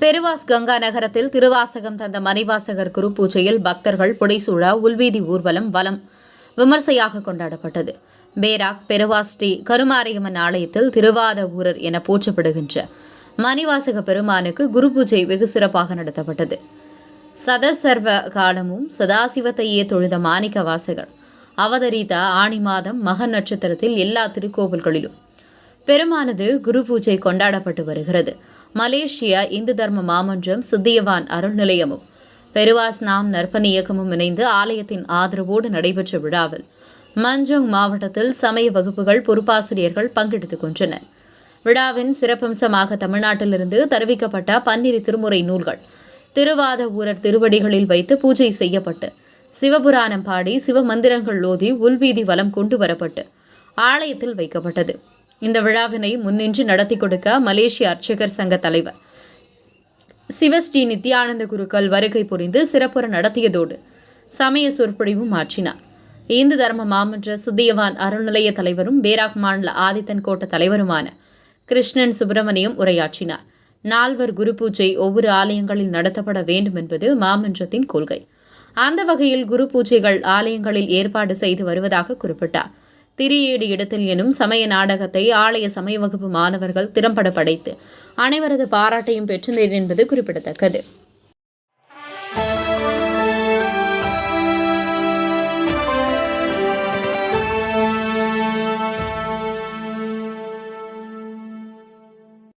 பெருவாஸ் கங்கா நகரத்தில் திருவாசகம் தந்த மணிவாசகர் குரு பூஜையில் பக்தர்கள் புடைசூழ உள்வீதி ஊர்வலம் வலம் விமர்சையாக கொண்டாடப்பட்டது. பேராக் பெருவாஸ் ஸ்ரீ கருமாரியம்மன் ஆலயத்தில் திருவாத ஊரர் என போற்றப்படுகின்ற மணிவாசக பெருமானுக்கு குரு பூஜை வெகு சிறப்பாக நடத்தப்பட்டது. சதசர்வ காலமும் சதாசிவத்தையே தொழுத மாணிக்க வாசகர் அவதரித்த ஆணி மாதம் மக நட்சத்திரத்தில் எல்லா திருக்கோவில்களிலும் பெருமானது குரு பூஜை கொண்டாடப்பட்டு வருகிறது. மலேசிய இந்து தர்ம மாமன்றம், சித்தியவான் அருள் நிலையமும் பெருவாஸ் நாம் நற்பணி இயக்கமும் இணைந்து ஆலயத்தின் ஆதரவோடு நடைபெற்ற விழாவில் மஞ்சோங் மாவட்டத்தில் சமய வகுப்புகள் பொறுப்பாசிரியர்கள் பங்கெடுத்துக் கொண்டனர். விழாவின் சிறப்பம்சமாக தமிழ்நாட்டிலிருந்து தருவிக்கப்பட்ட 12 திருமுறை நூல்கள் திருவாத ஊரர் திருவடிகளில் வைத்து பூஜை செய்யப்பட்டு சிவபுராணம் பாடி சிவ மந்திரங்கள் ஓதி உள்வீதி வலம் கொண்டு வரப்பட்டு ஆலயத்தில் வைக்கப்பட்டது. இந்த விழாவினை முன்னின்று நடத்தி கொடுக்க மலேசிய அர்ச்சகர் சங்க தலைவர் சிவஸ்ரீ நித்யானந்த குருக்கள் வருகை புரிந்து சிறப்புற நடத்தியதோடு சமய சொற்பொழிவும் ஆற்றினார். இந்து தர்ம மாமன்ற சித்தியவான் அருள்நிலைய தலைவரும் பேராக் மாநில ஆதித்தன் கோட்ட தலைவருமான கிருஷ்ணன் சுப்பிரமணியம் உரையாற்றினார். 4 குரு பூஜை ஒவ்வொரு ஆலயங்களில் நடத்தப்பட வேண்டும் என்பது மாமன்றத்தின் கொள்கை. அந்த வகையில் குரு பூஜைகள் ஆலயங்களில் ஏற்பாடு செய்து வருவதாக குறிப்பிட்டார். திரியேடு இடத்தில் எனும் சமய நாடகத்தை ஆலய சமய வகுப்பு மாணவர்கள் திறம்பட படைத்து அனைவரது பாராட்டையும் பெற்றனர் என்பது குறிப்பிடத்தக்கது.